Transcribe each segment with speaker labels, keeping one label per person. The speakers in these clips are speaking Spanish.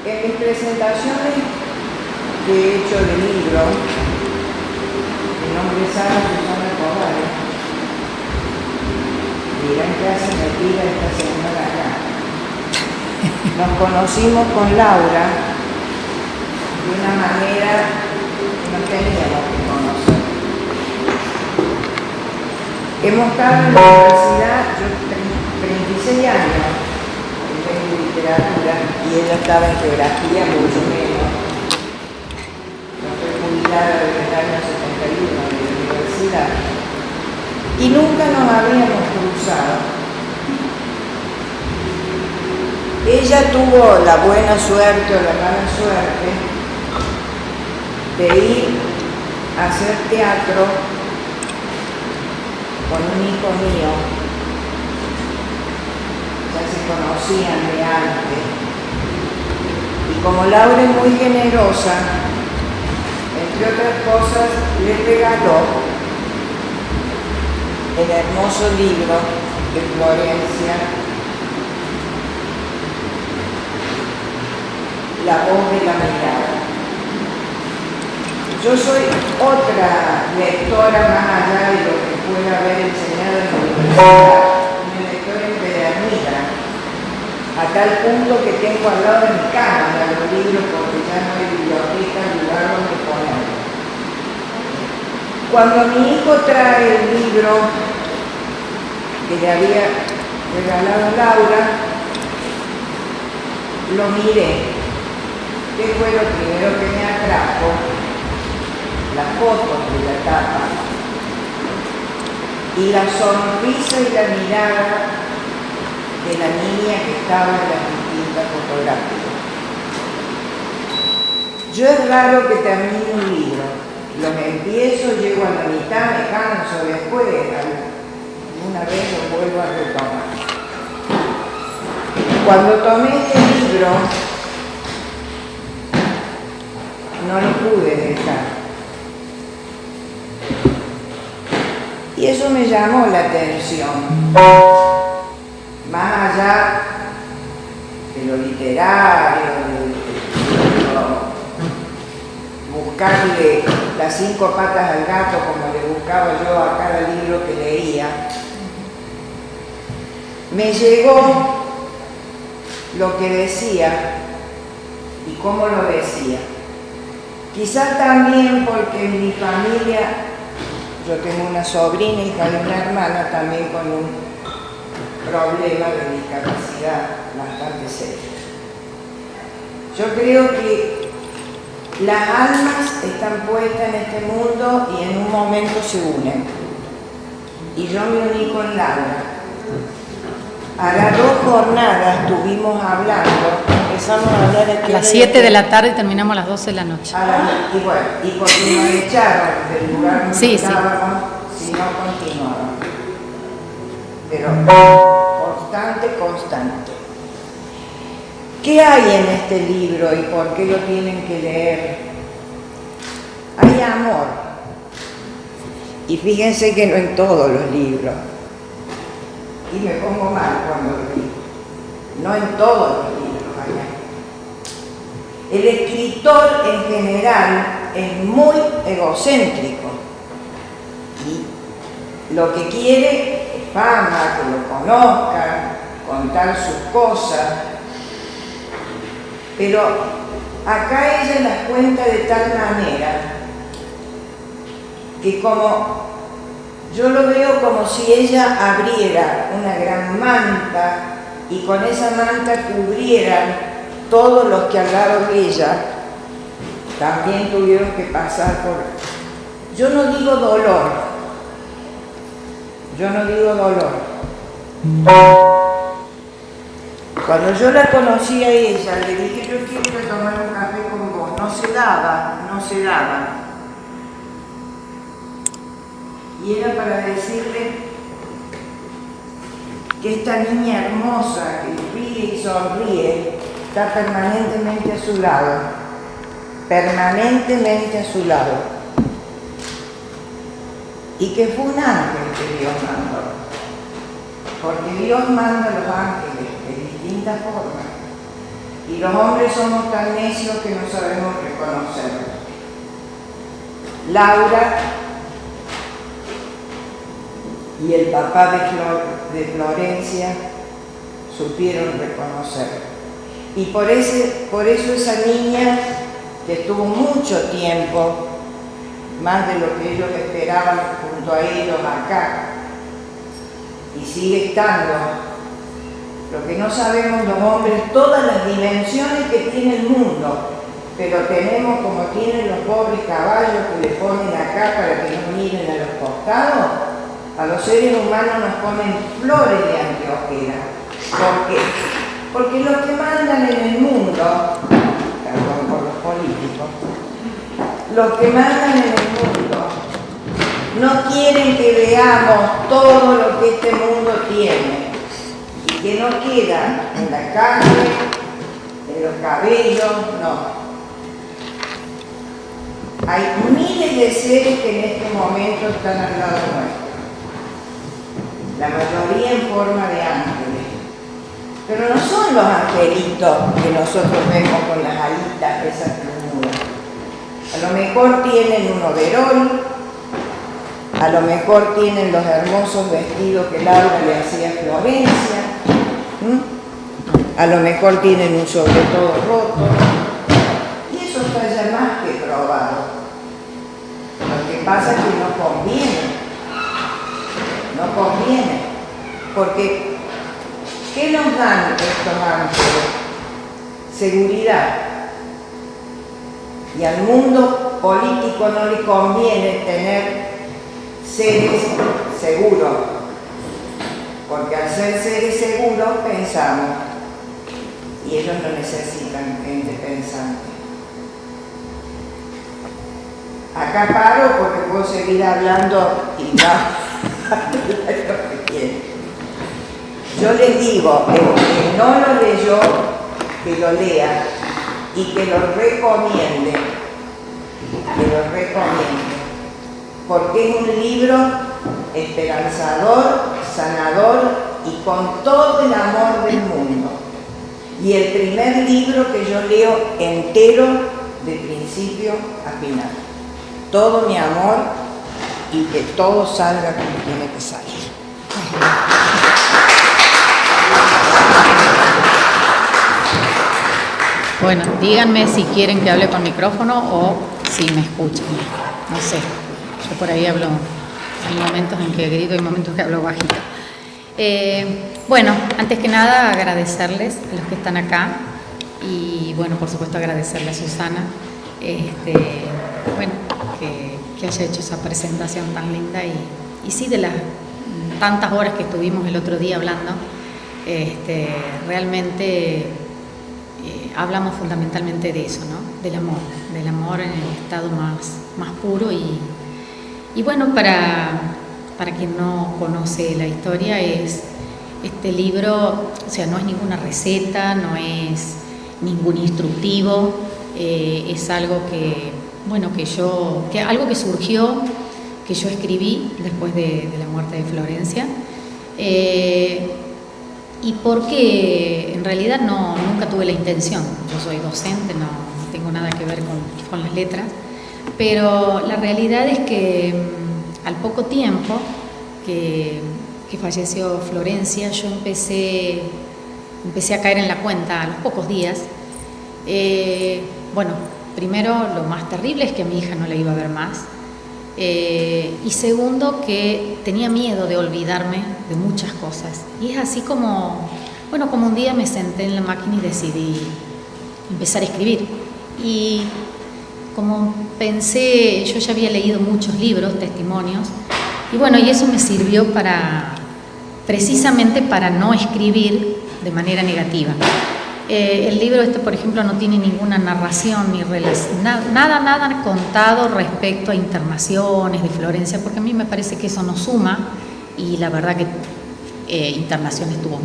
Speaker 1: En mis presentaciones que he hecho de libro, mi nombre es Sara Susana Corrales, dirán que hace metida esta señora acá. Nos conocimos con Laura de una manera que no teníamos que conocer. Hemos estado en la universidad, yo 36 años en literatura y ella estaba en geografía mucho menos. Yo fui jubilada desde el año 71 de la universidad y nunca nos habíamos cruzado. Ella tuvo la buena suerte o la mala suerte de ir a hacer teatro con un hijo mío. Ya se conocían de antes. Y como Laura es muy generosa, entre otras cosas, le regaló el hermoso libro de Florencia, La voz de la mirada. Yo soy otra lectora más allá de lo que pueda haber enseñado en la universidad, una lectora empedernida, a tal punto que tengo al lado de mi cama los libros porque ya no hay biblioteca, lugar donde ponerlos. Cuando mi hijo trae el libro que le había regalado Laura, lo miré. ¿Qué fue lo primero que me atrajo? Las fotos de la tapa y la sonrisa y la mirada de la niña que estaba en las distintas fotografías. Yo es raro que termine un libro, los empiezo, llego a la mitad, me canso, después una vez lo vuelvo a retomar. Cuando tomé este libro, no lo pude dejar. Y eso me llamó la atención. Más allá de lo literario, de buscarle las 5 patas al gato como le buscaba yo a cada libro que leía, me llegó lo que decía y cómo lo decía. Quizás también porque en mi familia, yo tengo una sobrina, hija de una hermana, también con un problema de discapacidad bastante serio. Yo creo que las almas están puestas en este mundo y en un momento se unen. Y yo me uní con Laura. A las 2 jornadas estuvimos hablando, empezamos a hablar
Speaker 2: a las 7 de la tarde y terminamos a las 12 de la noche.
Speaker 1: Y bueno, y porque nos echaron del lugar donde estábamos, si no continuábamos. Pero constante. ¿Qué hay en este libro y por qué lo tienen que leer? Hay amor. Y fíjense que no en todos los libros. Y me pongo mal cuando lo digo. No en todos los libros hay amor. El escritor en general es muy egocéntrico. Y lo que quiere es fama, que lo conozcan, contar sus cosas. Pero acá ella las cuenta de tal manera que como yo lo veo como si ella abriera una gran manta y con esa manta cubrieran todos los que al lado de ella también tuvieron que pasar por... Yo no digo dolor. Cuando yo la conocí a ella, le dije, yo quiero ir a tomar un café con vos. No se daba. Y era para decirle que esta niña hermosa que ríe y sonríe está permanentemente a su lado. Y que fue un ángel que Dios mandó. Porque Dios manda a los ángeles de distintas formas. y los hombres somos tan necios que no sabemos reconocerlo. Laura y el papá de Florencia supieron reconocerlo. Y por eso esa niña, que estuvo mucho tiempo, más de lo que ellos esperaban junto a ellos acá, y sigue estando. Lo que no sabemos los hombres, todas las dimensiones que tiene el mundo, pero tenemos como tienen los pobres caballos que le ponen acá para que no miren a los costados. A los seres humanos nos ponen flores de anteojera. ¿Por qué? Porque los que mandan en el mundo, perdón por los políticos, los que mandan en el mundo no quieren que veamos todo lo que este mundo tiene y que no queda en la carne, en los cabellos, no. Hay miles de seres que en este momento están al lado nuestro, la mayoría en forma de ángeles, pero no son los angelitos que nosotros vemos con las alitas esas plumas. A lo mejor tienen un overol, a lo mejor tienen los hermosos vestidos que Laura le hacía a Florencia, a lo mejor tienen un sobre todo roto, y eso está ya más que probado. Lo que pasa es que no conviene, porque ¿qué nos dan estos ángeles? Seguridad. Y al mundo político no le conviene tener seres seguros, porque al ser seres seguros pensamos, y ellos no necesitan gente pensante. Acá paro porque puedo seguir hablando y lo que quiero. Yo les digo, el que no lo leyó, que lo lea y que lo recomiende, porque es un libro esperanzador, sanador y con todo el amor del mundo. Y el primer libro que yo leo entero, de principio a final. Todo mi amor y que todo salga como tiene que salir.
Speaker 2: Bueno, díganme si quieren que hable con micrófono o si me escuchan. No sé, yo por ahí hablo, hay momentos en que grito y momentos que hablo bajito. Bueno, antes que nada agradecerles a los que están acá y bueno, por supuesto agradecerle a Susana, bueno, que haya hecho esa presentación tan linda y sí, de las tantas horas que estuvimos el otro día hablando, realmente hablamos fundamentalmente de eso, ¿no? Del amor en el estado más puro y bueno, para quien no conoce la historia, es este libro, o sea, no es ninguna receta, no es ningún instructivo, es algo algo que surgió, que yo escribí después de la muerte de Florencia, y porque en realidad nunca tuve la intención. Yo soy docente, no tengo nada que ver con las letras, pero la realidad es que al poco tiempo que falleció Florencia, yo empecé a caer en la cuenta a los pocos días. Bueno, primero, lo más terrible es que a mi hija no la iba a ver más. Y segundo, que tenía miedo de olvidarme de muchas cosas. Y es así como un día me senté en la máquina y decidí empezar a escribir. Y como pensé, yo ya había leído muchos libros, testimonios, y eso me sirvió precisamente para no escribir de manera negativa. El libro por ejemplo, no tiene ninguna narración ni nada contado respecto a internaciones de Florencia, porque a mí me parece que eso no suma, y la verdad que internaciones tuvo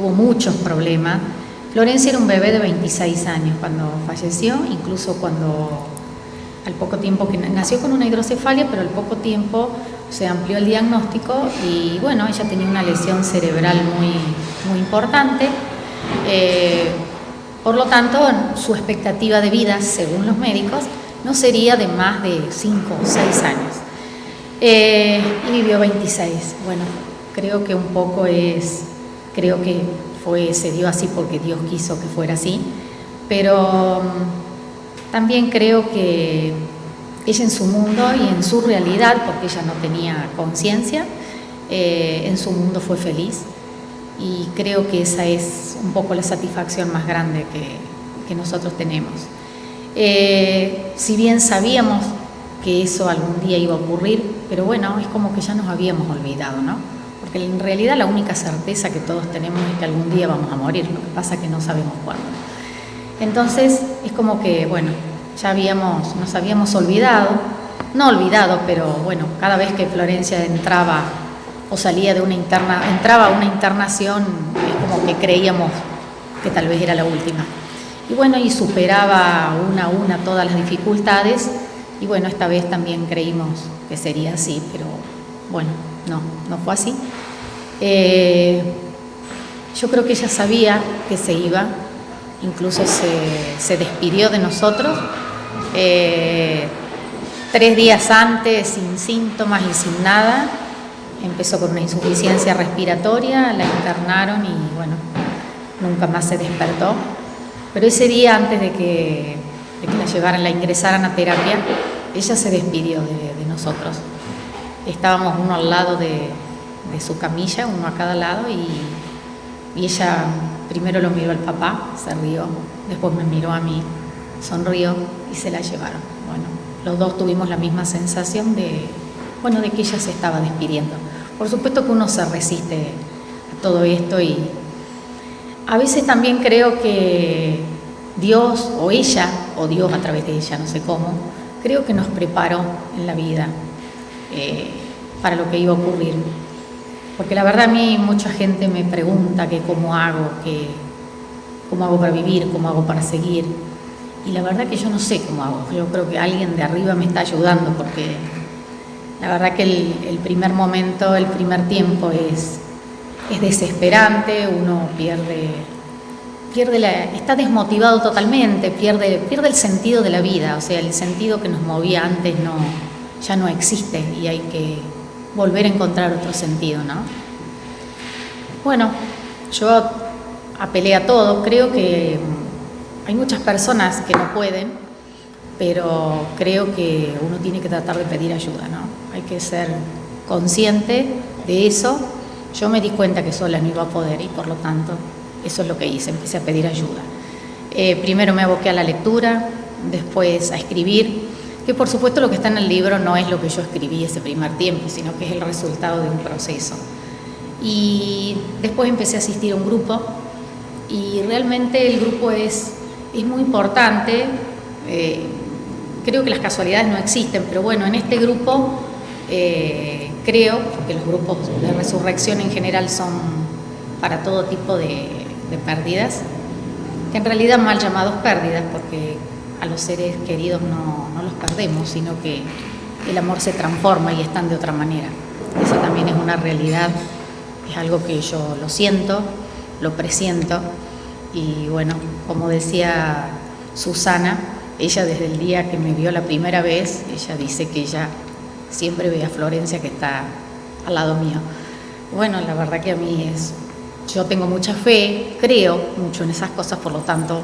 Speaker 2: muchos problemas. Florencia era un bebé de 26 años cuando falleció, incluso al poco tiempo que nació con una hidrocefalia, pero al poco tiempo se amplió el diagnóstico y ella tenía una lesión cerebral muy importante. Por lo tanto, su expectativa de vida, según los médicos, no sería de más de 5 o 6 años. Y vivió 26. Bueno, creo que un poco creo que se dio así porque Dios quiso que fuera así, pero también creo que ella en su mundo y en su realidad, porque ella no tenía conciencia, en su mundo fue feliz, y creo que esa es un poco la satisfacción más grande que nosotros tenemos. Si bien sabíamos que eso algún día iba a ocurrir, pero bueno, es como que ya nos habíamos olvidado, ¿no? Porque en realidad la única certeza que todos tenemos es que algún día vamos a morir, lo que pasa es que no sabemos cuándo. Entonces es como que, bueno, nos habíamos olvidado, no olvidado, pero bueno, cada vez que Florencia entraba o salía entraba a una internación, es como que creíamos que tal vez era la última. Y bueno, y superaba una a una todas las dificultades, y bueno, esta vez también creímos que sería así, pero bueno, no fue así. Yo creo que ella sabía que se iba, incluso se despidió de nosotros 3 días antes, sin síntomas y sin nada. Empezó con una insuficiencia respiratoria, la internaron y bueno, nunca más se despertó. Pero ese día, antes de que la ingresaran a terapia, ella se despidió de nosotros. Estábamos uno al lado de su camilla, uno a cada lado, y ella primero lo miró al papá, se rió, después me miró a mí, sonrió y se la llevaron. Bueno, los dos tuvimos la misma sensación de que ella se estaba despidiendo. Por supuesto que uno se resiste a todo esto, y a veces también creo que Dios o ella, o Dios a través de ella, no sé cómo, creo que nos preparó en la vida para lo que iba a ocurrir. Porque la verdad, a mí mucha gente me pregunta que cómo hago para vivir, cómo hago para seguir. Y la verdad que yo no sé cómo hago. Yo creo que alguien de arriba me está ayudando, porque la verdad que el primer momento, el primer tiempo es desesperante, uno está desmotivado totalmente, pierde el sentido de la vida, o sea, el sentido que nos movía antes ya no existe, y hay que volver a encontrar otro sentido, ¿no? Bueno, yo apelé a todo. Creo que hay muchas personas que no pueden, pero creo que uno tiene que tratar de pedir ayuda, ¿no? Hay que ser consciente de eso. Yo me di cuenta que sola no iba a poder, y por lo tanto eso es lo que hice, empecé a pedir ayuda. Primero me aboqué a la lectura, después a escribir, que por supuesto lo que está en el libro no es lo que yo escribí ese primer tiempo, sino que es el resultado de un proceso. Y después empecé a asistir a un grupo, y realmente el grupo es muy importante. Creo que las casualidades no existen, pero bueno, en este grupo creo, porque los grupos de resurrección en general son para todo tipo de pérdidas, que en realidad mal llamados pérdidas, porque a los seres queridos no los perdemos, sino que el amor se transforma y están de otra manera. Eso también es una realidad, es algo que yo lo siento, lo presiento, y bueno, como decía Susana, ella desde el día que me vio la primera vez, ella dice que ella siempre ve a Florencia que está al lado mío. Bueno, la verdad que a mí yo tengo mucha fe, creo mucho en esas cosas, por lo tanto,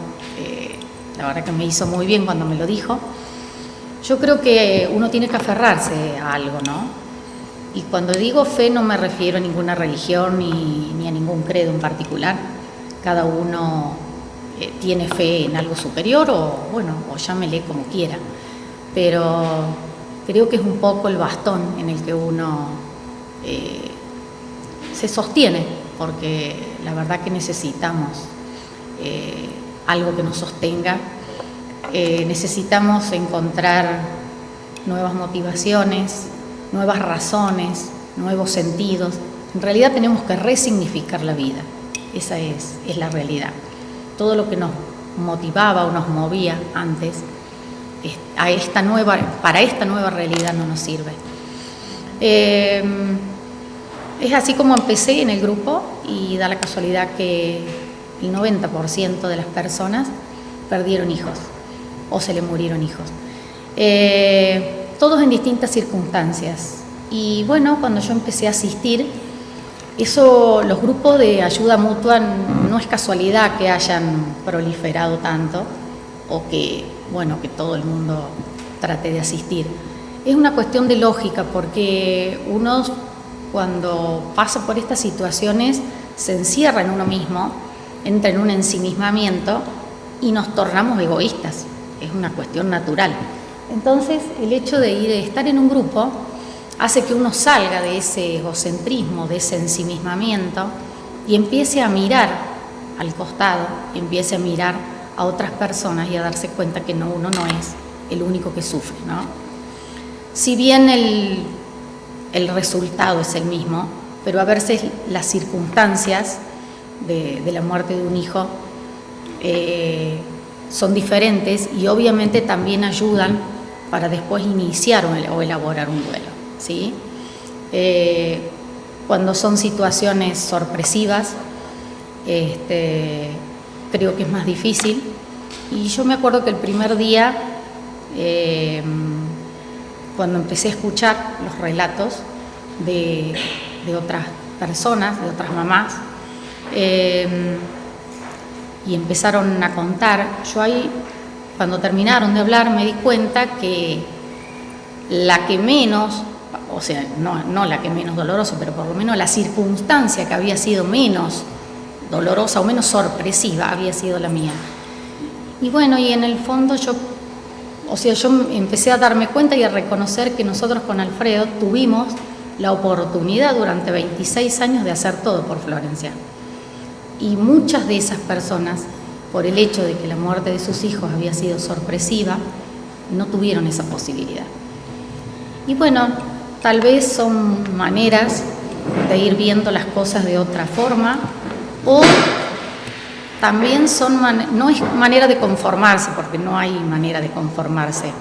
Speaker 2: la verdad que me hizo muy bien cuando me lo dijo. Yo creo que uno tiene que aferrarse a algo, ¿no? Y cuando digo fe no me refiero a ninguna religión ni a ningún credo en particular. Cada uno tiene fe en algo superior, o llámele como quiera. Pero creo que es un poco el bastón en el que uno se sostiene, porque la verdad que necesitamos algo que nos sostenga. Necesitamos encontrar nuevas motivaciones, nuevas razones, nuevos sentidos. En realidad tenemos que resignificar la vida. Esa es la realidad. Todo lo que nos motivaba o nos movía antes, para esta nueva realidad no nos sirve. Es así como empecé en el grupo, y da la casualidad que el 90% de las personas perdieron hijos o se le murieron hijos. Todos en distintas circunstancias. Y bueno, cuando yo empecé a asistir, los grupos de ayuda mutua no es casualidad que hayan proliferado tanto o que todo el mundo trate de asistir. Es una cuestión de lógica, porque uno cuando pasa por estas situaciones se encierra en uno mismo, entra en un ensimismamiento y nos tornamos egoístas. Es una cuestión natural. Entonces, el hecho de estar en un grupo hace que uno salga de ese egocentrismo, de ese ensimismamiento y empiece a mirar al costado, y empiece a mirar a otras personas y a darse cuenta que uno no es el único que sufre, ¿no? Si bien el resultado es el mismo, pero a veces las circunstancias de la muerte de un hijo son diferentes y obviamente también ayudan para después iniciar o elaborar un duelo, ¿sí? Cuando son situaciones sorpresivas, creo que es más difícil. Y yo me acuerdo que el primer día, cuando empecé a escuchar los relatos de otras personas, de otras mamás, y empezaron a contar, yo ahí, cuando terminaron de hablar, me di cuenta que la que menos, o sea, no la que menos dolorosa, pero por lo menos la circunstancia que había sido menos dolorosa o menos sorpresiva había sido la mía. Y bueno, y en el fondo yo empecé a darme cuenta y a reconocer que nosotros con Alfredo tuvimos la oportunidad durante 26 años de hacer todo por Florencia. Y muchas de esas personas, por el hecho de que la muerte de sus hijos había sido sorpresiva, no tuvieron esa posibilidad. Y bueno, tal vez son maneras de ir viendo las cosas de otra forma, o también no es manera de conformarse, porque no hay manera de conformarse.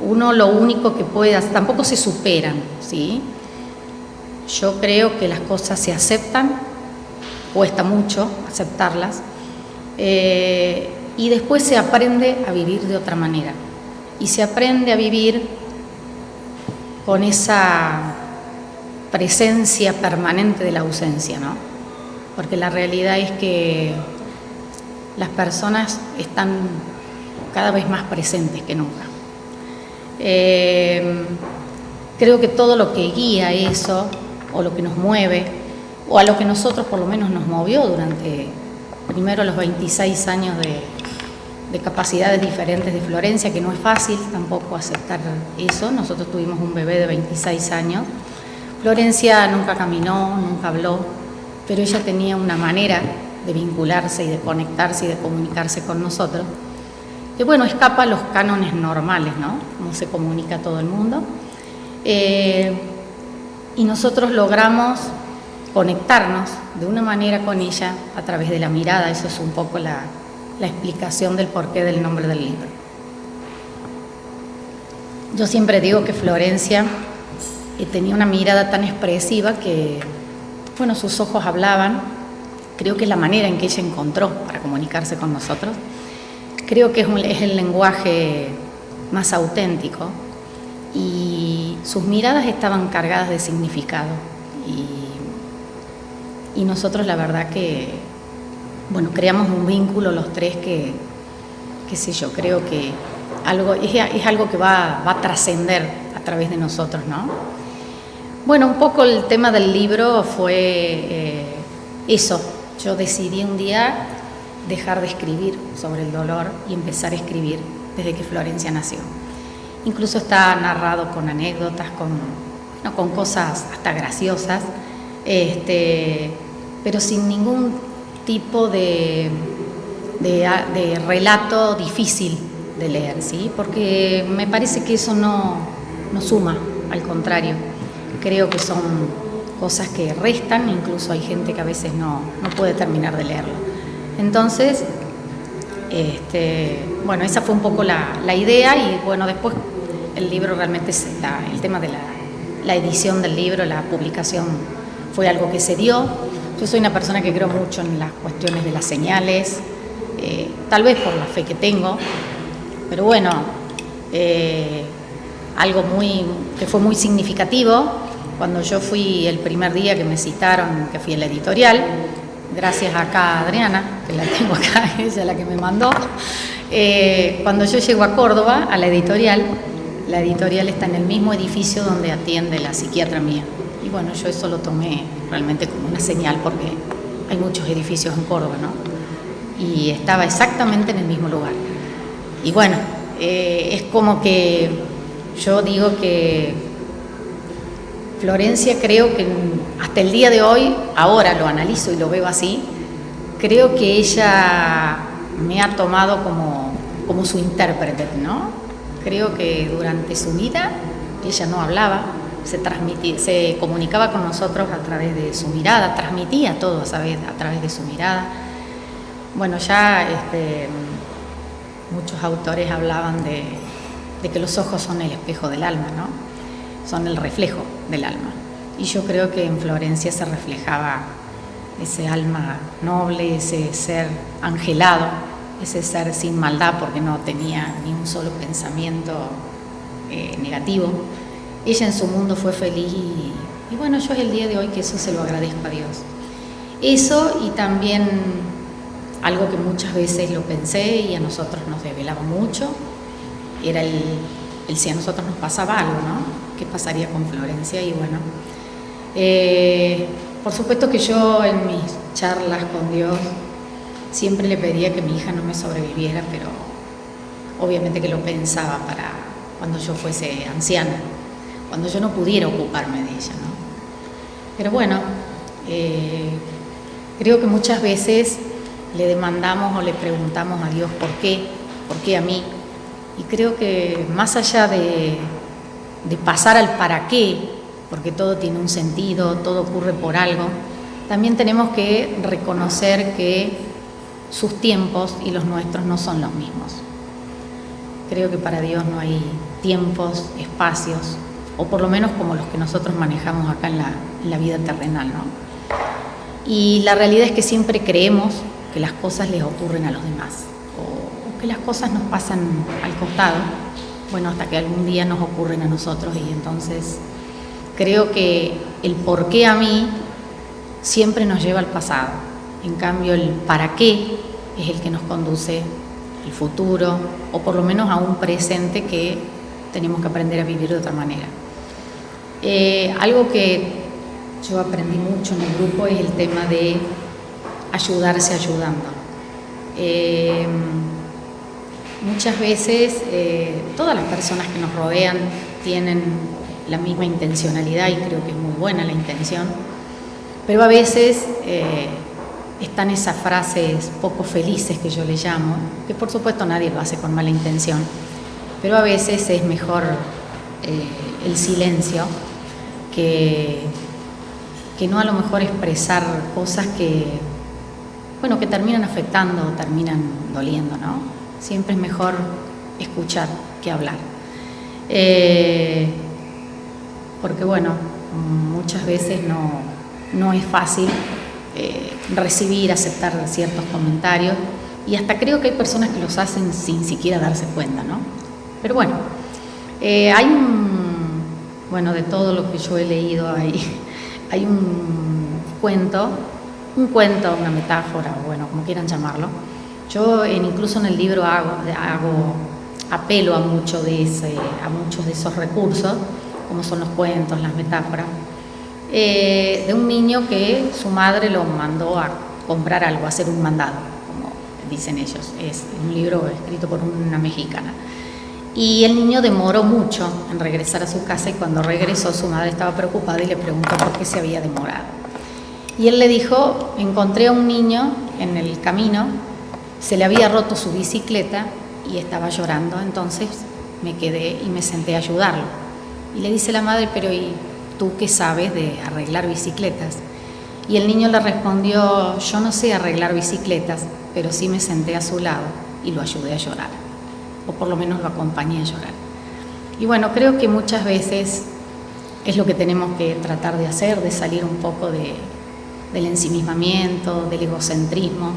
Speaker 2: Uno lo único que puede hacer, tampoco se superan, ¿sí? Yo creo que las cosas se aceptan, cuesta mucho aceptarlas, y después se aprende a vivir de otra manera. Y se aprende a vivir con esa presencia permanente de la ausencia, ¿no? Porque la realidad es que las personas están cada vez más presentes que nunca. Creo que todo lo que guía eso, o lo que nos mueve, o a lo que nosotros por lo menos nos movió durante primero los 26 años de capacidades diferentes de Florencia, que no es fácil tampoco aceptar eso. Nosotros tuvimos un bebé de 26 años. Florencia nunca caminó, nunca habló, pero ella tenía una manera de vincularse y de conectarse y de comunicarse con nosotros, que bueno, escapa a los cánones normales, ¿no? Como se comunica todo el mundo. Y nosotros logramos conectarnos de una manera con ella a través de la mirada. Eso es un poco la explicación del porqué del nombre del libro. Yo siempre digo que Florencia tenía una mirada tan expresiva que, bueno, sus ojos hablaban. Creo que es la manera en que ella encontró para comunicarse con nosotros. Creo que es el lenguaje más auténtico, y sus miradas estaban cargadas de significado. Y nosotros, la verdad que, bueno, creamos un vínculo los tres que qué sé yo, creo que es algo que va a trascender a través de nosotros, ¿no? Bueno, un poco el tema del libro fue eso. Yo decidí un día dejar de escribir sobre el dolor y empezar a escribir desde que Florencia nació. Incluso está narrado con anécdotas, con cosas hasta graciosas, pero sin ningún tipo de relato difícil de leer, ¿sí? Porque me parece que eso no suma, al contrario. Creo que son cosas que restan, incluso hay gente que a veces no puede terminar de leerlo. Entonces, bueno, esa fue un poco la idea, y bueno, después el libro realmente el tema de la edición del libro, la publicación, fue algo que se dio. Yo soy una persona que creo mucho en las cuestiones de las señales, tal vez por la fe que tengo, pero bueno, algo que fue muy significativo, cuando yo fui el primer día que me citaron, que fui a la editorial, gracias acá a Adriana, que la tengo acá, ella es la que me mandó, cuando yo llego a Córdoba, a la editorial está en el mismo edificio donde atiende la psiquiatra mía. Y bueno, yo eso lo tomé realmente como una señal, porque hay muchos edificios en Córdoba, ¿no? Y estaba exactamente en el mismo lugar. Y bueno, es como que yo digo que Florencia, creo que hasta el día de hoy, ahora lo analizo y lo veo así, creo que ella me ha tomado como su intérprete, ¿no? Creo que durante su vida ella no hablaba, se comunicaba con nosotros a través de su mirada, transmitía todo, ¿sabes?, a través de su mirada. Bueno, ya muchos autores hablaban de que los ojos son el espejo del alma, ¿no? Son el reflejo del alma. Y yo creo que en Florencia se reflejaba ese alma noble, ese ser angelado, ese ser sin maldad, porque no tenía ni un solo pensamiento negativo. Ella en su mundo fue feliz y bueno, yo es el día de hoy que eso se lo agradezco a Dios. Eso, y también algo que muchas veces lo pensé y a nosotros nos desvelaba mucho, era el si a nosotros nos pasaba algo, ¿no? ¿Qué pasaría con Florencia? Y bueno, por supuesto que yo en mis charlas con Dios siempre le pedía que mi hija no me sobreviviera, pero obviamente que lo pensaba para cuando yo fuese anciana, cuando yo no pudiera ocuparme de ella, ¿no? Pero bueno, creo que muchas veces le demandamos o le preguntamos a Dios ¿por qué a mí? Y creo que más allá de pasar al para qué, porque todo tiene un sentido, todo ocurre por algo, también tenemos que reconocer que sus tiempos y los nuestros no son los mismos. Creo que para Dios no hay tiempos, espacios, o por lo menos como los que nosotros manejamos acá en la vida terrenal, ¿no? Y la realidad es que siempre creemos que las cosas les ocurren a los demás, o que las cosas nos pasan al costado, bueno, hasta que algún día nos ocurren a nosotros, y entonces creo que el por qué a mí siempre nos lleva al pasado. En cambio, el para qué es el que nos conduce al futuro, o por lo menos a un presente que tenemos que aprender a vivir de otra manera. Algo que yo aprendí mucho en el grupo es el tema de ayudarse ayudando. Muchas veces todas las personas que nos rodean tienen la misma intencionalidad y creo que es muy buena la intención, pero a veces están esas frases poco felices que yo le llamo, que por supuesto nadie lo hace con mala intención, pero a veces es mejor el silencio que no a lo mejor expresar cosas que terminan afectando o terminan doliendo, ¿no? Siempre es mejor escuchar que hablar. Porque bueno, muchas veces no es fácil recibir, aceptar ciertos comentarios, y hasta creo que hay personas que los hacen sin siquiera darse cuenta, ¿no? Pero bueno, de todo lo que yo he leído hay un cuento, una metáfora, bueno, como quieran llamarlo. Yo incluso en el libro apelo a muchos de esos recursos, como son los cuentos, las metáforas, de un niño que su madre lo mandó a comprar algo, a hacer un mandado, como dicen ellos. Es un libro escrito por una mexicana. Y el niño demoró mucho en regresar a su casa, y cuando regresó su madre estaba preocupada y le preguntó por qué se había demorado. Y él le dijo: encontré a un niño en el camino, se le había roto su bicicleta y estaba llorando, entonces me quedé y me senté a ayudarlo. Y le dice la madre: pero ¿y tú qué sabes de arreglar bicicletas? Y el niño le respondió: yo no sé arreglar bicicletas, pero sí me senté a su lado y lo ayudé a llorar, o por lo menos lo acompañé a llorar. Y bueno, creo que muchas veces es lo que tenemos que tratar de hacer, de salir un poco de del ensimismamiento, del egocentrismo,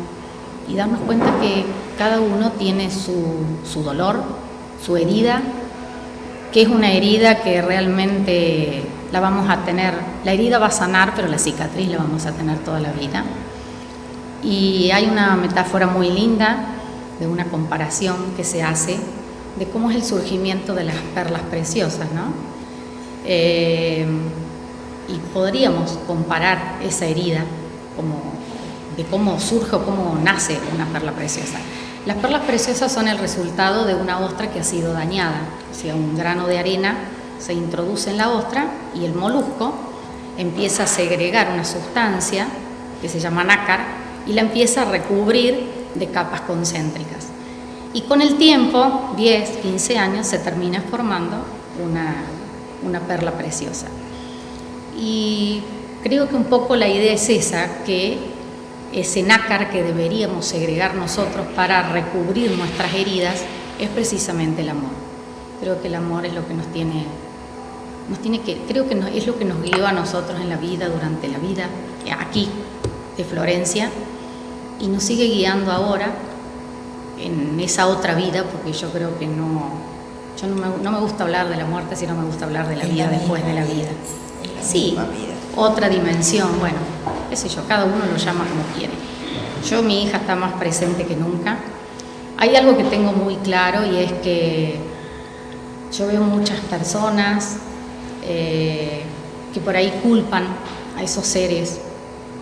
Speaker 2: y darnos cuenta que cada uno tiene su dolor, su herida, que es una herida que realmente la vamos a tener, la herida va a sanar, pero la cicatriz la vamos a tener toda la vida. Y hay una metáfora muy linda de una comparación que se hace de cómo es el surgimiento de las perlas preciosas, ¿no? Y podríamos comparar esa herida de cómo surge o cómo nace una perla preciosa. Las perlas preciosas son el resultado de una ostra que ha sido dañada, o sea, un grano de arena se introduce en la ostra y el molusco empieza a segregar una sustancia que se llama nácar y la empieza a recubrir de capas concéntricas. Y con el tiempo, 10, 15 años, se termina formando una perla preciosa. Y creo que un poco la idea es esa, que ese nácar que deberíamos segregar nosotros para recubrir nuestras heridas es precisamente el amor. Creo que el amor es lo que es lo que nos guió a nosotros en la vida, durante la vida, aquí, de Florencia, y nos sigue guiando ahora en esa otra vida, porque yo creo que no me gusta hablar de la muerte, sino me gusta hablar de la vida después de la vida. Sí, otra dimensión, bueno, qué sé yo, cada uno lo llama como quiere. Mi hija está más presente que nunca. Hay algo que tengo muy claro y es que yo veo muchas personas que por ahí culpan a esos seres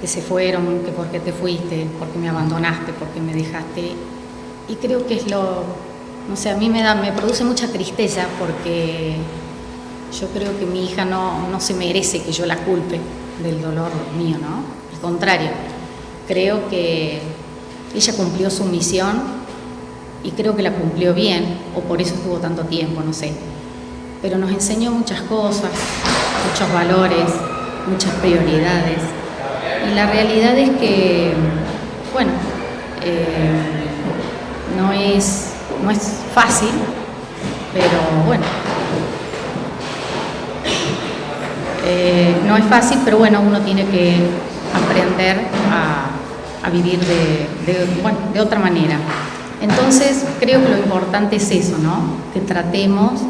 Speaker 2: que se fueron, que por qué te fuiste, porque me abandonaste, porque me dejaste. Y creo que no sé, a mí me produce mucha tristeza porque yo creo que mi hija no se merece que yo la culpe del dolor mío, ¿no? Al contrario, creo que ella cumplió su misión y creo que la cumplió bien, o por eso estuvo tanto tiempo, no sé. Pero nos enseñó muchas cosas, muchos valores, muchas prioridades. Y la realidad es que, bueno, no es fácil, pero bueno, no es fácil, pero bueno, uno tiene que aprender a vivir de otra manera. Entonces, creo que lo importante es eso, ¿no? Que tratemos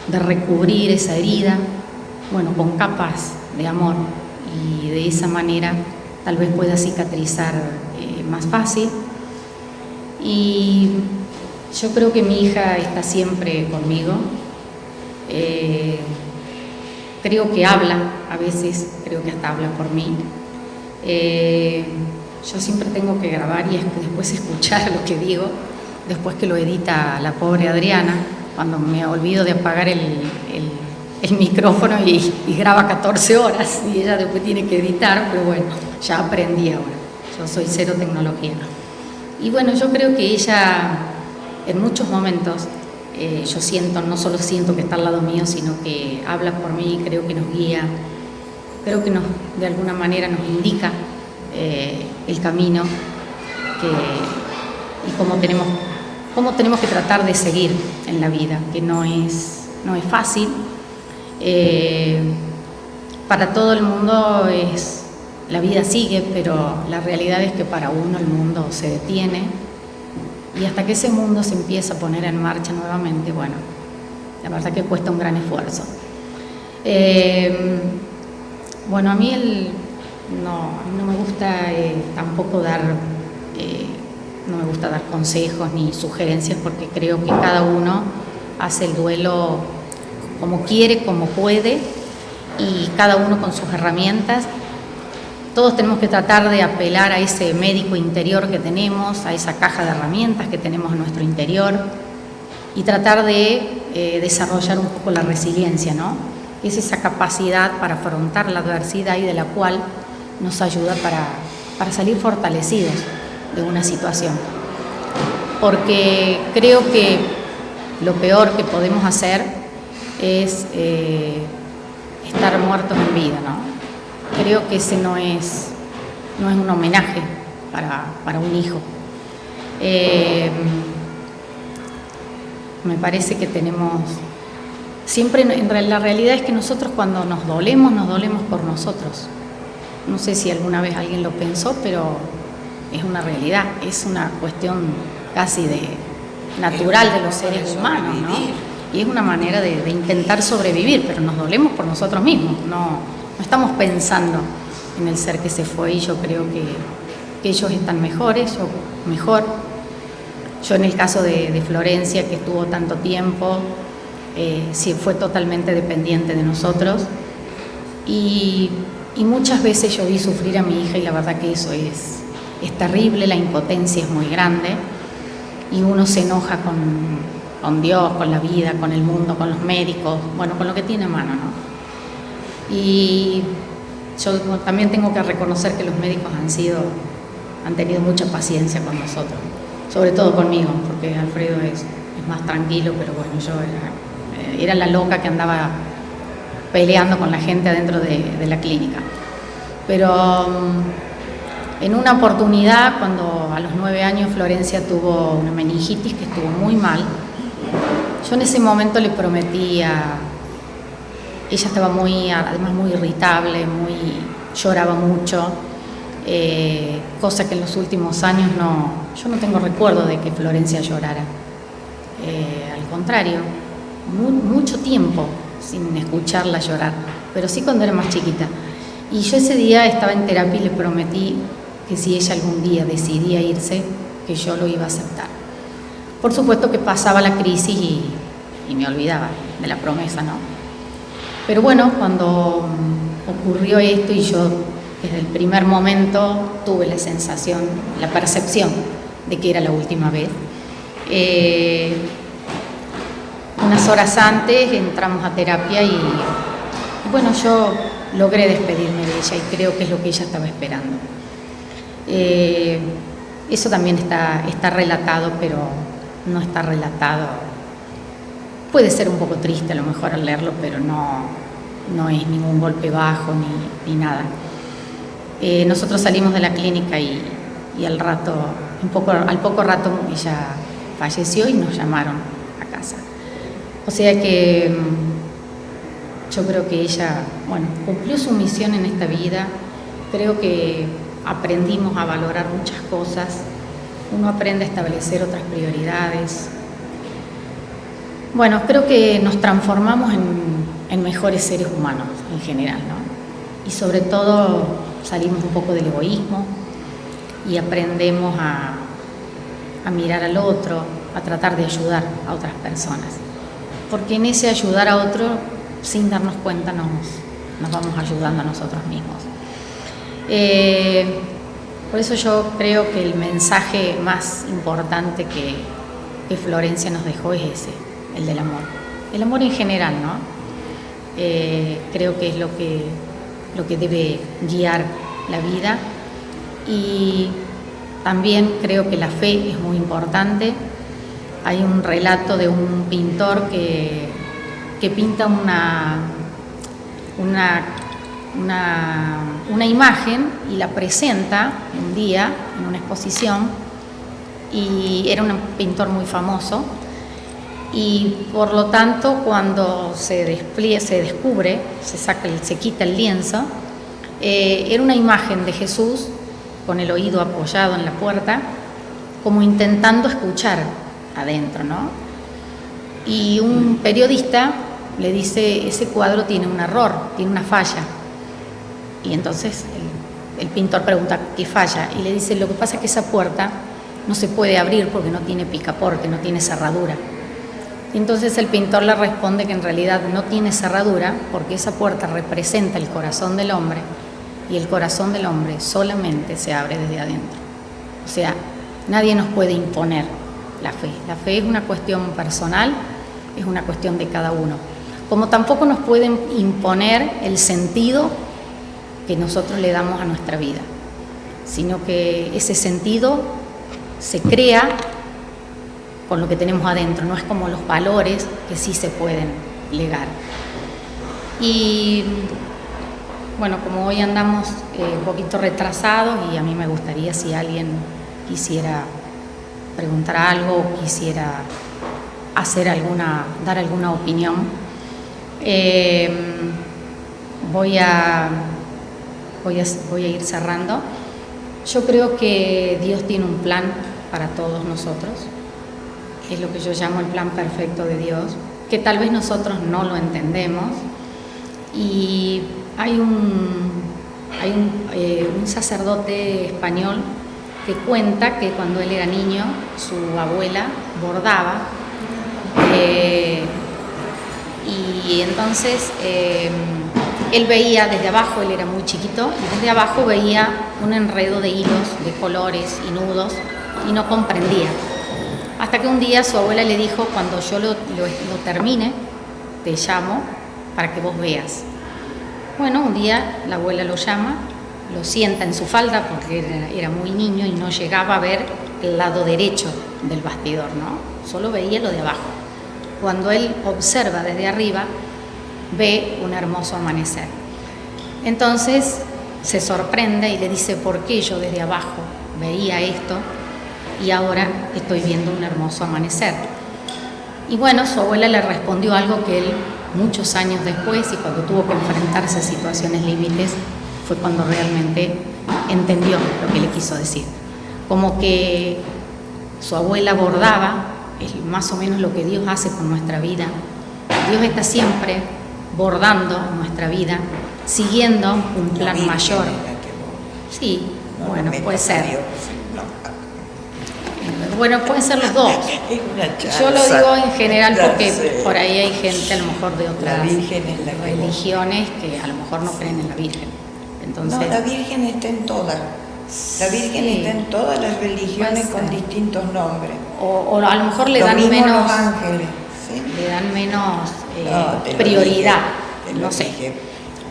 Speaker 2: de recubrir esa herida, bueno, con capas de amor, y de esa manera tal vez pueda cicatrizar más fácil. Y yo creo que mi hija está siempre conmigo. Creo que habla, a veces creo que hasta habla por mí. Yo siempre tengo que grabar y después escuchar lo que digo, después que lo edita la pobre Adriana, cuando me olvido de apagar el micrófono y graba 14 horas y ella después tiene que editar, pero bueno, ya aprendí ahora. Yo soy cero tecnología. Y bueno, yo creo que ella en muchos momentos yo siento, no solo siento que está al lado mío, sino que habla por mí, creo que nos guía, creo que de alguna manera nos indica el camino y cómo tenemos que tratar de seguir en la vida, que no es fácil. Para todo el mundo la vida sigue, pero la realidad es que para uno el mundo se detiene. Y hasta que ese mundo se empieza a poner en marcha nuevamente, bueno, la verdad que cuesta un gran esfuerzo. Bueno, a mí no me gusta tampoco no me gusta dar consejos ni sugerencias, porque creo que cada uno hace el duelo como quiere, como puede, y cada uno con sus herramientas. Todos tenemos que tratar de apelar a ese médico interior que tenemos, a esa caja de herramientas que tenemos en nuestro interior, y tratar de desarrollar un poco la resiliencia, ¿no? Es esa capacidad para afrontar la adversidad y de la cual nos ayuda para salir fortalecidos de una situación. Porque creo que lo peor que podemos hacer es estar muertos en vida, ¿no? Creo que ese no es un homenaje para un hijo. Me parece que tenemos... Siempre, la realidad es que nosotros cuando nos dolemos por nosotros. no sé si alguna vez alguien lo pensó, pero es una realidad, es una cuestión casi natural de los seres humanos, ¿no? Y es una manera de intentar sobrevivir, pero nos dolemos por nosotros mismos, no estamos pensando en el ser que se fue, y yo creo que ellos están mejores, yo mejor. Yo en el caso de Florencia, que estuvo tanto tiempo, sí fue totalmente dependiente de nosotros, y muchas veces yo vi sufrir a mi hija, y la verdad que eso es terrible, la impotencia es muy grande, y uno se enoja con Dios, con la vida, con el mundo, con los médicos, bueno, con lo que tiene a mano, ¿no? Y yo también tengo que reconocer que los médicos han tenido mucha paciencia con nosotros, sobre todo conmigo, porque Alfredo es más tranquilo, pero bueno, yo era la loca que andaba peleando con la gente adentro de la clínica. Pero en una oportunidad, cuando a los 9 años Florencia tuvo una meningitis que estuvo muy mal, yo en ese momento le prometí ella estaba además muy irritable, lloraba mucho, cosa que en los últimos años yo no tengo recuerdo de que Florencia llorara. Al contrario, mucho tiempo sin escucharla llorar, pero sí cuando era más chiquita. Y yo ese día estaba en terapia y le prometí que si ella algún día decidía irse, que yo lo iba a aceptar. Por supuesto que pasaba la crisis y me olvidaba de la promesa, ¿no? Pero bueno, cuando ocurrió esto y yo desde el primer momento tuve la sensación, la percepción de que era la última vez, unas horas antes entramos a terapia y bueno, yo logré despedirme de ella y creo que es lo que ella estaba esperando. Eso también está relatado, pero no está relatado. Puede ser un poco triste a lo mejor al leerlo, pero no es ningún golpe bajo ni nada. Nosotros salimos de la clínica y al poco rato ella falleció y nos llamaron a casa. O sea que yo creo que ella, bueno, cumplió su misión en esta vida. Creo que aprendimos a valorar muchas cosas. Uno aprende a establecer otras prioridades. Bueno, creo que nos transformamos en mejores seres humanos en general, ¿no? Y sobre todo salimos un poco del egoísmo y aprendemos a mirar al otro, a tratar de ayudar a otras personas. Porque en ese ayudar a otro, sin darnos cuenta, nos vamos ayudando a nosotros mismos. Por eso yo creo que el mensaje más importante que Florencia nos dejó es ese, el del amor. El amor en general, ¿no? Creo que es lo que debe guiar la vida, y también creo que la fe es muy importante. Hay un relato de un pintor que pinta una imagen y la presenta un día en una exposición, y era un pintor muy famoso, y por lo tanto cuando se descubre, se quita el lienzo, era una imagen de Jesús con el oído apoyado en la puerta, como intentando escuchar adentro, ¿no? Y un periodista le dice: ese cuadro tiene un error, tiene una falla. Y entonces el pintor pregunta: ¿qué falla? Y le dice: lo que pasa es que esa puerta no se puede abrir porque no tiene picaporte, no tiene cerradura. Y entonces el pintor le responde que en realidad no tiene cerradura porque esa puerta representa el corazón del hombre, y el corazón del hombre solamente se abre desde adentro. O sea, nadie nos puede imponer la fe. La fe es una cuestión personal, es una cuestión de cada uno. Como tampoco nos pueden imponer el sentido que nosotros le damos a nuestra vida, sino que ese sentido se crea con lo que tenemos adentro, no es como los valores que sí se pueden legar. Y bueno, como hoy andamos un poquito retrasados, y a mí me gustaría, si alguien quisiera preguntar algo o quisiera dar alguna opinión, voy a voy a ir cerrando. Yo creo que Dios tiene un plan para todos nosotros. Es lo que yo llamo el plan perfecto de Dios, que tal vez nosotros no lo entendemos. Y hay un sacerdote español que cuenta que cuando él era niño, su abuela bordaba, y entonces él veía desde abajo, él era muy chiquito, y desde abajo veía un enredo de hilos, de colores y nudos, y no comprendía. Hasta que un día su abuela le dijo: cuando yo lo termine, te llamo para que vos veas. Bueno, un día la abuela lo llama, lo sienta en su falda porque era muy niño y no llegaba a ver el lado derecho del bastidor, ¿no? Solo veía lo de abajo. Cuando él observa desde arriba, ve un hermoso amanecer. Entonces se sorprende y le dice: ¿por qué yo desde abajo veía esto y ahora estoy viendo un hermoso amanecer? Y bueno, su abuela le respondió algo que él, muchos años después, y cuando tuvo que enfrentarse a situaciones límites, fue cuando realmente entendió lo que le quiso decir. Como que su abuela bordaba, es más o menos lo que Dios hace con nuestra vida. Dios está siempre bordando nuestra vida, siguiendo un plan mayor. Sí, bueno, puede ser. Bueno, pueden ser los dos. Yo lo digo en general porque por ahí hay gente a lo mejor de otras religiones que a lo mejor no creen en la Virgen. Entonces,
Speaker 3: no, la Virgen está en todas. La Virgen está en todas las religiones con distintos nombres.
Speaker 2: O a lo mejor le dan menos,
Speaker 3: los ángeles, ¿sí?
Speaker 2: Le dan menos prioridad. No sé.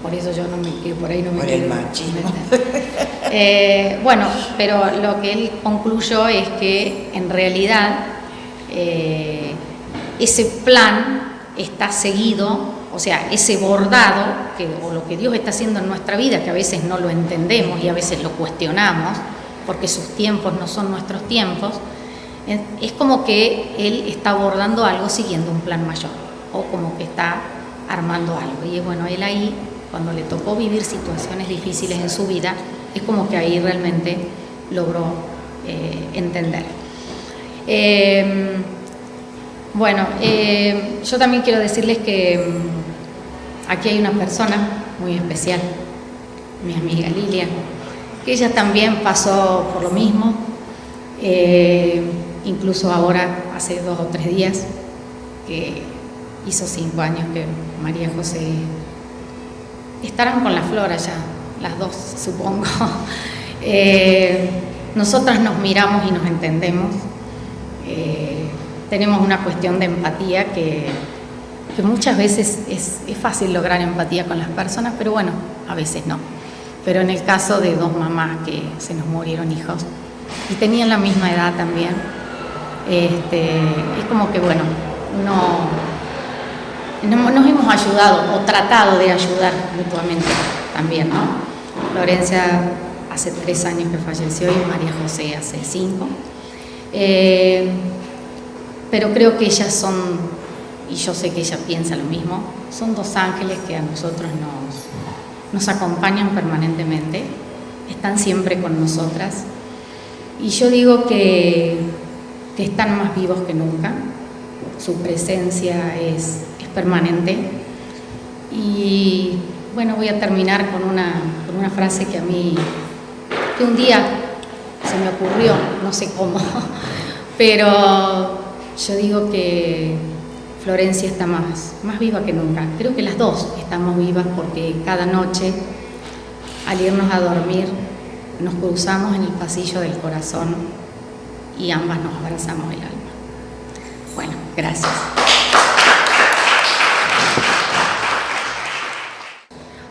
Speaker 2: Por eso yo no me quedo por ahí, no me
Speaker 3: por
Speaker 2: quiero
Speaker 3: el machismo.
Speaker 2: Bueno, pero lo que él concluyó es que en realidad ese plan está seguido, o sea, ese bordado, o lo que Dios está haciendo en nuestra vida, que a veces no lo entendemos y a veces lo cuestionamos, porque sus tiempos no son nuestros tiempos, es como que Él está bordando algo siguiendo un plan mayor, o como que está armando algo. Y bueno, Él ahí, cuando le tocó vivir situaciones difíciles en su vida, es como que ahí realmente logró entender. Bueno, yo también quiero decirles que aquí hay una persona muy especial, mi amiga Lilia, que ella también pasó por lo mismo, incluso ahora, hace 2 o 3 días, que hizo 5 años que María José estarán con la flor allá, las dos supongo. Nosotras nos miramos y nos entendemos. Tenemos una cuestión de empatía que muchas veces es fácil lograr empatía con las personas, pero bueno, a veces no. Pero en el caso de 2 mamás que se nos murieron hijos y tenían la misma edad también, es como que bueno, nos hemos ayudado o tratado de ayudar mutuamente también, ¿no? Florencia hace 3 años que falleció y María José hace 5. Pero creo que ellas son, y yo sé que ella piensa lo mismo, son 2 ángeles que a nosotros nos acompañan permanentemente, están siempre con nosotras. Y yo digo que están más vivos que nunca, su presencia es permanente. Y bueno, voy a terminar con una frase que un día se me ocurrió, no sé cómo, pero yo digo que Florencia está más viva que nunca. Creo que las 2 estamos vivas porque cada noche, al irnos a dormir, nos cruzamos en el pasillo del corazón y ambas nos abrazamos el alma. Bueno, gracias.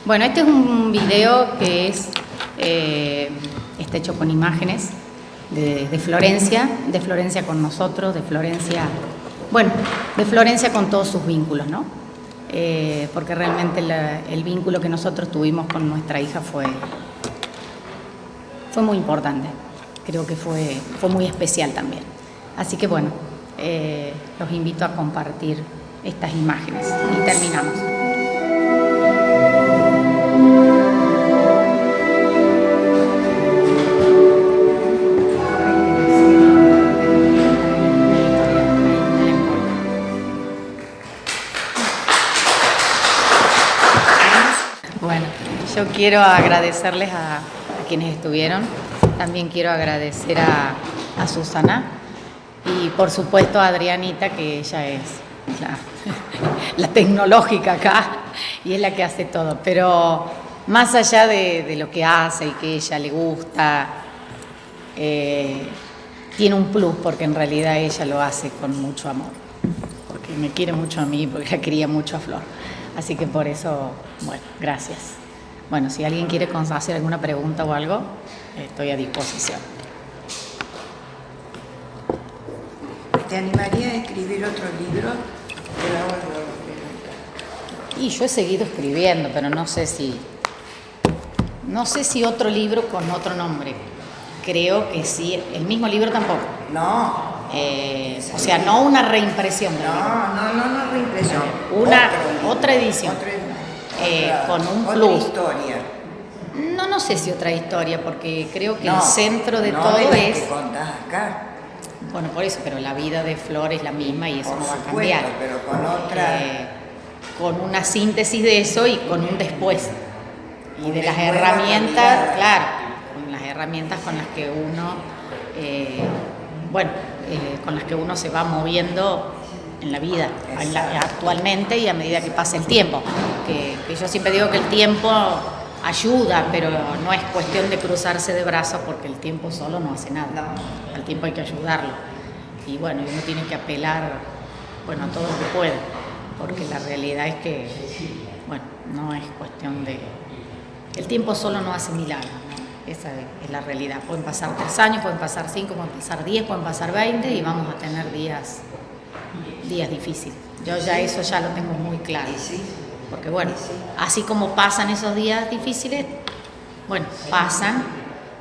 Speaker 2: Bueno, este es un video que está hecho con imágenes de Florencia con nosotros, de Florencia con todos sus vínculos, ¿no? Porque realmente el vínculo que nosotros tuvimos con nuestra hija fue muy importante. Creo que fue muy especial también. Así que bueno, los invito a compartir estas imágenes y terminamos. Yo quiero agradecerles a quienes estuvieron. También quiero agradecer a Susana y por supuesto a Adrianita, que ella es la tecnológica acá y es la que hace todo. Pero más allá de lo que hace y que a ella le gusta, tiene un plus porque en realidad ella lo hace con mucho amor. Porque me quiere mucho a mí, porque la quería mucho a Flor. Así que por eso, bueno, gracias. Bueno, si alguien quiere hacer alguna pregunta o algo, estoy a disposición.
Speaker 3: ¿Te animarías a escribir otro libro?
Speaker 2: Y yo he seguido escribiendo, pero no sé si otro libro con otro nombre. Creo que sí, el mismo libro tampoco.
Speaker 3: No.
Speaker 2: O sea, no una reimpresión del libro.
Speaker 3: No reimpresión.
Speaker 2: Otra edición. Con un
Speaker 3: otra
Speaker 2: plus.
Speaker 3: Historia.
Speaker 2: No sé si otra historia, porque creo que
Speaker 3: No,
Speaker 2: el centro de
Speaker 3: no
Speaker 2: todo
Speaker 3: de las
Speaker 2: es...
Speaker 3: que contás acá.
Speaker 2: Bueno, por eso, pero la vida de Flor es la misma y eso
Speaker 3: Por
Speaker 2: no va a
Speaker 3: supuesto,
Speaker 2: cambiar.
Speaker 3: pero con otra...
Speaker 2: Con una síntesis de eso y con un después. Y
Speaker 3: Un
Speaker 2: de las
Speaker 3: después
Speaker 2: herramientas,
Speaker 3: actualizada.
Speaker 2: claro, con las herramientas con las que uno, con las que uno se va moviendo en la vida, actualmente y a medida que pasa el tiempo. Que yo siempre digo que el tiempo ayuda, pero no es cuestión de cruzarse de brazos porque el tiempo solo no hace nada.
Speaker 3: No.
Speaker 2: Al tiempo hay que ayudarlo. Y bueno, uno tiene que apelar, bueno, a todo lo que puede, porque la realidad es que, bueno, no es cuestión de... El tiempo solo no hace milagros, ¿no? Esa es la realidad. Pueden pasar 3 años, pueden pasar 5, pueden pasar 10, pueden pasar 20 y vamos a tener días difíciles. Yo ya eso ya lo tengo muy claro. Porque bueno, así como pasan esos días difíciles, bueno, pasan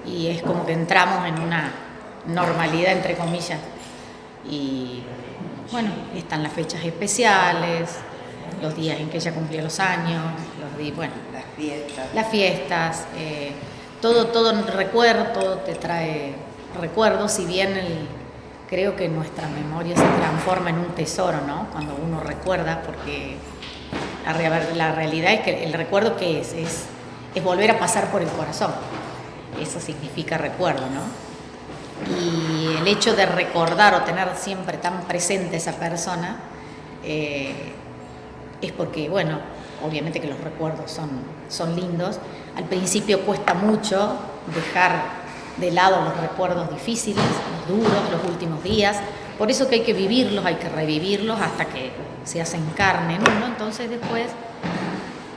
Speaker 2: y es como que entramos en una normalidad, entre comillas. Y bueno, están las fechas especiales, los días en que ella cumplió los años, bueno, las fiestas, todo recuerdo, todo te trae recuerdos, si bien creo que nuestra memoria se transforma en un tesoro, ¿no? Cuando uno recuerda, porque la realidad es que el recuerdo que es volver a pasar por el corazón. Eso significa recuerdo, ¿no? Y el hecho de recordar o tener siempre tan presente esa persona es porque, bueno, obviamente que los recuerdos son lindos. Al principio cuesta mucho dejar de lado los recuerdos difíciles, los duros, los últimos días. Por eso que hay que vivirlos, hay que revivirlos hasta que se hacen carne en uno. Entonces después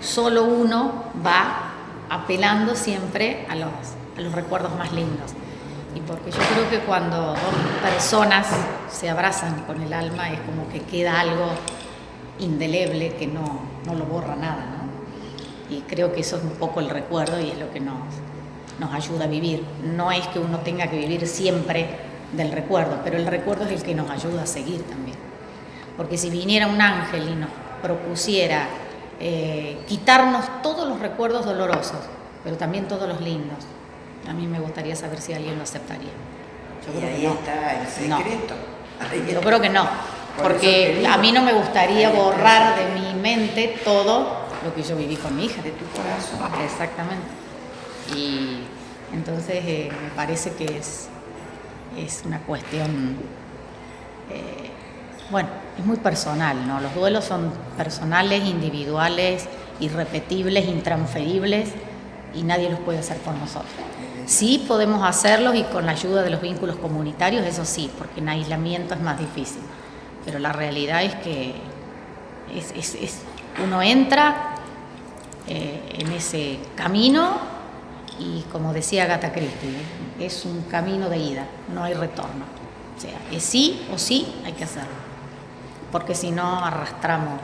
Speaker 2: solo uno va apelando siempre a los recuerdos más lindos. Y porque yo creo que cuando dos personas se abrazan con el alma es como que queda algo indeleble que no lo borra nada, ¿no? Y creo que eso es un poco el recuerdo y es lo que nos ayuda a vivir. No es que uno tenga que vivir siempre del recuerdo, pero el recuerdo es el que nos ayuda a seguir también. Porque si viniera un ángel y nos propusiera quitarnos todos los recuerdos dolorosos, pero también todos los lindos, a mí me gustaría saber si alguien lo aceptaría. Yo creo que no.
Speaker 3: Está el secreto.
Speaker 2: No. Yo creo que no, porque a mí no me gustaría borrar de mi mente todo lo que yo viví con mi hija.
Speaker 3: De tu corazón.
Speaker 2: Exactamente. Y entonces me parece que es una cuestión, bueno, es muy personal, ¿no? Los duelos son personales, individuales, irrepetibles, intransferibles y nadie los puede hacer por nosotros. Sí podemos hacerlos y con la ayuda de los vínculos comunitarios, eso sí, porque en aislamiento es más difícil. Pero la realidad es que uno entra en ese camino y, como decía Agatha Christie, es un camino de ida, no hay retorno. O sea, es sí o sí hay que hacerlo, porque si no arrastramos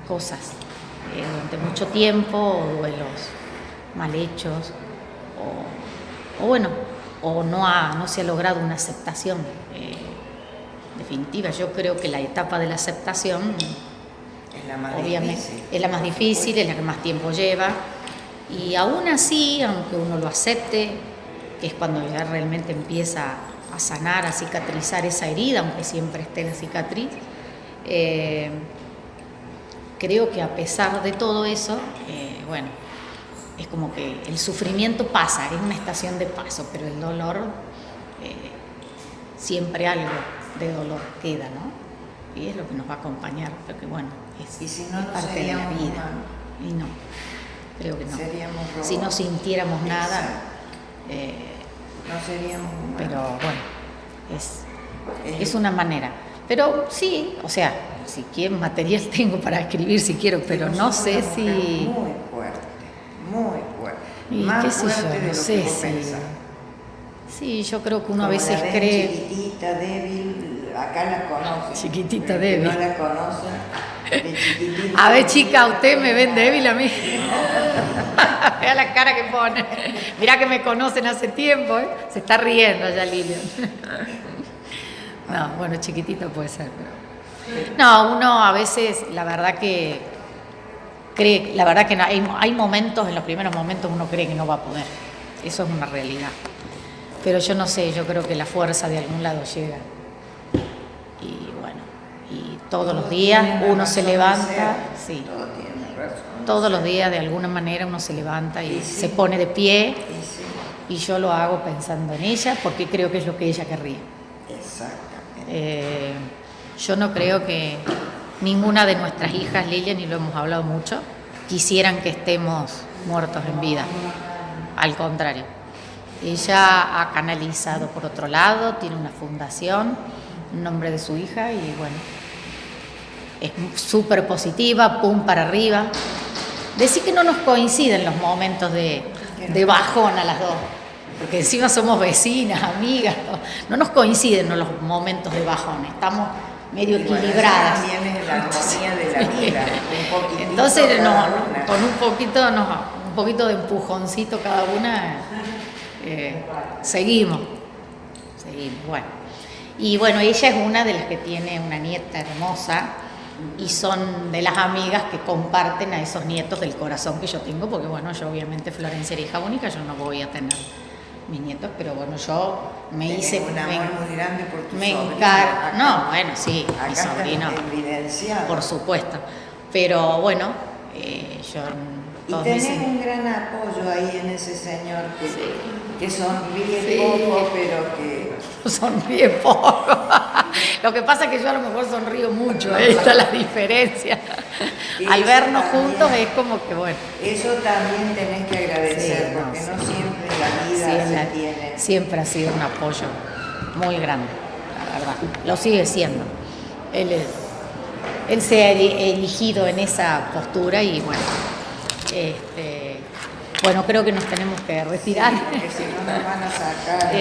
Speaker 2: cosas durante mucho tiempo, o duelos mal hechos, o no se ha logrado una aceptación definitiva. Yo creo que la etapa de la aceptación
Speaker 3: Es la más
Speaker 2: obviamente
Speaker 3: difícil.
Speaker 2: es la más difícil, es la que más tiempo lleva, y aún así, aunque uno lo acepte, que es cuando ya realmente empieza a sanar, a cicatrizar esa herida, aunque siempre esté la cicatriz, creo que a pesar de todo eso, bueno, es como que el sufrimiento pasa, es una estación de paso, pero el dolor, siempre algo de dolor queda, ¿no? Y es lo que nos va a acompañar, porque bueno,
Speaker 3: Y si no,
Speaker 2: es
Speaker 3: no
Speaker 2: parte de la
Speaker 3: seríamos
Speaker 2: vida.
Speaker 3: humanos.
Speaker 2: Y no, creo que no.
Speaker 3: Seríamos robots.
Speaker 2: Si no sintiéramos nada,
Speaker 3: No seríamos humanos.
Speaker 2: pero bueno, es una manera. Pero sí, o sea, si quieren material tengo para escribir si quiero, pero
Speaker 3: Sí,
Speaker 2: no
Speaker 3: vos sos
Speaker 2: sé
Speaker 3: una mujer
Speaker 2: si...
Speaker 3: muy fuerte.
Speaker 2: Y
Speaker 3: Más
Speaker 2: qué sé yo,
Speaker 3: fuerte de
Speaker 2: no
Speaker 3: lo
Speaker 2: sé
Speaker 3: que vos
Speaker 2: si...
Speaker 3: pensás.
Speaker 2: Sí, yo creo que uno a
Speaker 3: Como
Speaker 2: veces
Speaker 3: la ven
Speaker 2: cree...
Speaker 3: chiquitita, débil, acá la conocen.
Speaker 2: Chiquitita,
Speaker 3: El que
Speaker 2: débil.
Speaker 3: no la conocen, de chiquitita.
Speaker 2: A ver, chica, ¿usted me ven débil a mí? Vea la cara que pone. Mirá que me conocen hace tiempo, ¿eh? Se está riendo ya Lilian. No, bueno, chiquitita puede ser, pero... No, uno a veces, la verdad que cree, la verdad que no, hay momentos, en los primeros momentos uno cree que no va a poder. Eso es una realidad. Pero yo no sé, yo creo que la fuerza de algún lado llega. Y bueno, y todos los días uno se levanta, sí,
Speaker 3: Todo tiene razón.
Speaker 2: todos los días de alguna manera uno se levanta y
Speaker 3: Y sí.
Speaker 2: se pone de pie,
Speaker 3: Y sí,
Speaker 2: y yo lo hago pensando en ella porque creo que es lo que ella querría.
Speaker 3: exactamente.
Speaker 2: Yo no creo que ninguna de nuestras hijas, Lilian, y lo hemos hablado mucho, quisieran que estemos muertos en vida. Al contrario, ella ha canalizado por otro lado, tiene una fundación en nombre de su hija y bueno, es súper positiva, pum para arriba. Decir que no nos coinciden los momentos de bajón a las dos, porque encima somos vecinas, amigas, no nos coinciden los momentos de bajón, estamos medio
Speaker 3: Y bueno,
Speaker 2: equilibradas.
Speaker 3: esa también es la armonía de la vida. Un poquitito
Speaker 2: Entonces,
Speaker 3: cada una.
Speaker 2: con un poquito de empujoncito cada una, seguimos, bueno. Y bueno, ella es una de las que tiene una nieta hermosa y son de las amigas que comparten a esos nietos del corazón que yo tengo, porque bueno, yo obviamente Florencia era hija única, yo no voy a tener mis nietos, pero bueno, yo me
Speaker 3: Tenés
Speaker 2: hice...
Speaker 3: un amor muy grande por tu
Speaker 2: me
Speaker 3: sobrino.
Speaker 2: encargo,
Speaker 3: Acá-
Speaker 2: no, bueno, sí, mi
Speaker 3: acá
Speaker 2: sobrino,
Speaker 3: está evidenciado.
Speaker 2: por supuesto, pero bueno, yo...
Speaker 3: Y
Speaker 2: todos
Speaker 3: tenés
Speaker 2: mis-
Speaker 3: un gran apoyo ahí en ese señor que sonríe
Speaker 2: Sí.
Speaker 3: poco, pero que...
Speaker 2: Sonríe poco. Lo que pasa es que yo a lo mejor sonrío mucho, esta es la diferencia.
Speaker 3: Y
Speaker 2: Al
Speaker 3: eso
Speaker 2: vernos
Speaker 3: también.
Speaker 2: juntos es como que bueno.
Speaker 3: Eso también tenés que agradecer,
Speaker 2: Sí, no,
Speaker 3: porque
Speaker 2: sí.
Speaker 3: no siempre la vida
Speaker 2: Sí,
Speaker 3: se tiene.
Speaker 2: siempre ha sido un apoyo muy grande, la verdad. Lo sigue siendo. Él se ha elegido en esa postura y bueno, bueno, creo que nos tenemos que retirar.
Speaker 3: Porque si no nos van a sacar.